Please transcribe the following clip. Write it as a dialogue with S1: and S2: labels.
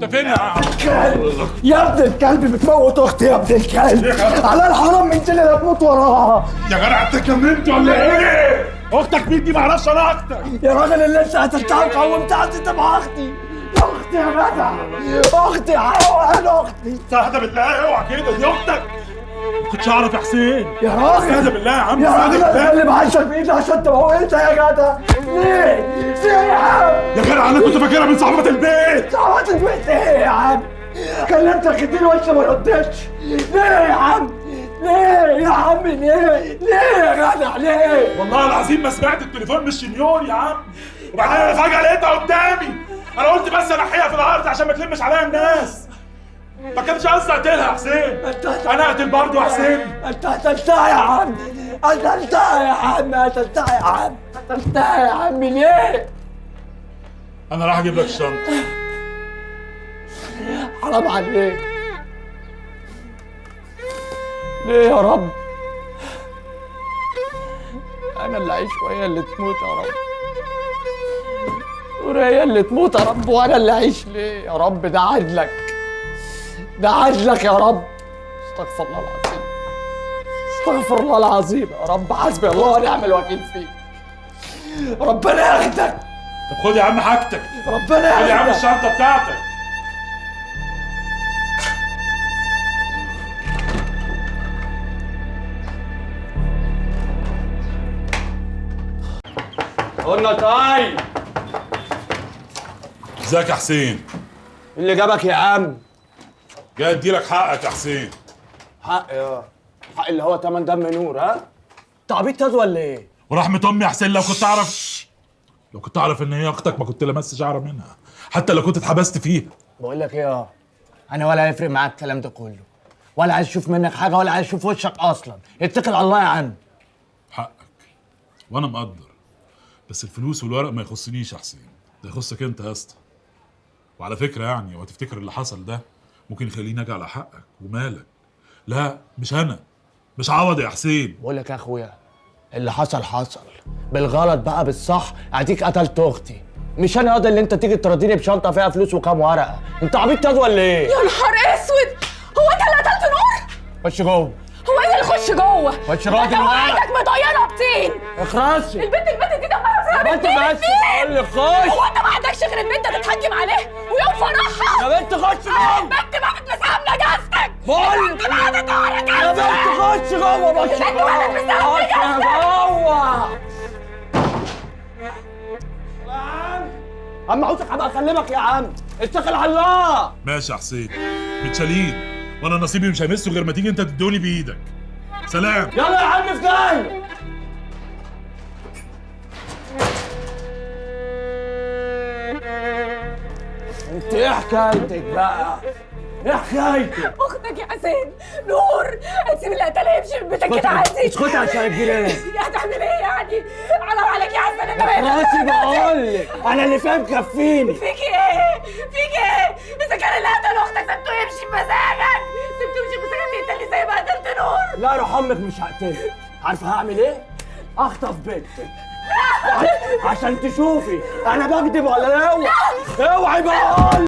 S1: انت فين يا عم؟
S2: الكلب يا ابن الكلب بتموت اختي يا ابن الكلب. على الحرام من اللي هتموت وراها.
S1: يا جدع انت كملت ولا ايه؟ اختك مين دي؟ معرفش انا اختك.
S2: يا راجل اللي انت هتفتحه وقومتها تبقى اختي. اختي يا جدع، اختي حيوان اختي.
S1: استهدى بالله اوعى كده، دي اختك. ما كنتش اعرف يا حسين.
S2: يا راجل
S1: استهدى بالله يا عم،
S2: يا
S1: استهدى
S2: راجل
S1: بالله.
S2: اللي بعشق بايدي عشان تموتها يا جدع. ليه؟ ليه يا عم؟
S1: يا جدع انا كنت فاكرها من صاحبة البيت.
S2: صعبت البيت ايه يا عم؟ كلمتك كتير وانت ما ردتش. ليه يا عم؟ ليه يا عم؟ ليه؟ ليه يا جدع ليه؟
S1: والله العظيم ما سمعت التليفون من الشنيور يا عم. وبعدين انا فجأة لقيتها قدامي. انا قلت بس انحيها في الارض عشان ما تلمش عليا الناس. ما كانش قصدي اقتلها يا حسين. انا اقتل برضه يا حسين.
S2: انت قتلتها يا عم، قتلتها يا عم، قتلتها يا عم، قتلتها يا عم. ليه؟
S1: انا راح اجيب لك الشنطة.
S2: حرام عليك. ليه يا رب؟ انا اللي اعيش وهي اللي تموت يا رب. وهي اللي تموت يا رب وانا اللي اعيش ليه يا رب؟ ده عدلك، ده عدلك يا رب. استغفر الله العظيم، استغفر الله العظيم يا رب. حسبي الله ونعم الوكيل فيك. ربنا ياخدك.
S1: طب خد يا عم حاجتك.
S2: ربنا
S1: خد يا عم
S2: ياخدك.
S1: الشنطة بتاعتك.
S3: قلنا طيب.
S1: ازيك يا حسين؟
S3: اللي جابك يا عم؟
S1: جاي اديلك حقك يا حسين.
S3: حق يا حق اللي هو تمن دم نور. ها انت عبيط تاز ولا ايه؟
S1: ورحمة امي يا حسين، لو كنت اعرف ان هي اختك ما كنت لمست شعره منها، حتى لو كنت اتحبست فيها.
S3: بقول لك ايه، انا ولا هيفرق معاك الكلام ده كله، ولا عايز اشوف منك حاجه، ولا عايز اشوف وشك اصلا. اتكل على الله يا عم.
S1: حقك وانا مقدر، بس الفلوس والورق ما يخصنيش يا حسين، ده يخصك انت يا اسطى. وعلى فكره يعني، وتفتكر اللي حصل ده ممكن يخليني اجي على حقك ومالك. لا مش انا، مش عوض يا حسين.
S3: بقول لك يا اخويا، اللي حصل حصل، بالغلط بقى بالصح. اديك قتلت اختي، مش انا قادر اللي انت تيجي تراضيني بشنطه فيها فلوس وكام ورقه. انت عبيط تاز ولا ايه؟
S4: يا نهار اسود، هو انت اللي قتلت نور؟
S3: خش جوه.
S4: هو ايه اللي يخش جوه؟
S3: خش جوه
S4: انت وقعتك مطينه بطين.
S3: اخرسي
S4: البنت دي دمها فيها
S3: يا بنت. بس بقول لك خش.
S4: هو انت ما عندكش غير البنت تتهجم عليه ويوم فرحها؟
S3: يا بنت خش جوه.
S4: البنت ماتت بسبب نجاستك.
S3: بقول
S4: البنت ماتت على
S3: يا بنت خش جوه. بس
S4: البنت ماتت بسبب نجاستك.
S3: جوه. عم عاوزك هبقى اكلمك يا عم. اتكل على الله.
S1: ماشي يا حسين، متشالين، وانا نصيبي مش همسه غير ما تيجي انت تدوني بايدك. سلام.
S3: يلا يا عم في جاي. انت ايه حكايتك بقى؟ ايه حكايتك؟
S4: اختك يا حسين نور، هتسيب اللي قتلها يمشي من بيتك كده عادي؟
S3: اسكتي عشان الجيران.
S4: هتعمل ايه يعني؟ حرام عليك يا حسين، انت بقيت
S3: راسي بقول لك، انا اللي فاهم كفيني.
S4: فيك ايه؟ فيك ايه؟ اذا كان اللي قتل اختك سبته يمشي بمزاجك، سبته يمشي بمزاجك تقتلني زي ما قتلت نور.
S3: لا روح امك مش هقتلك. عارفه هعمل ايه؟ اخطف بنتك عشان تشوفي انا بكذب ولا لا. اوعي بقى.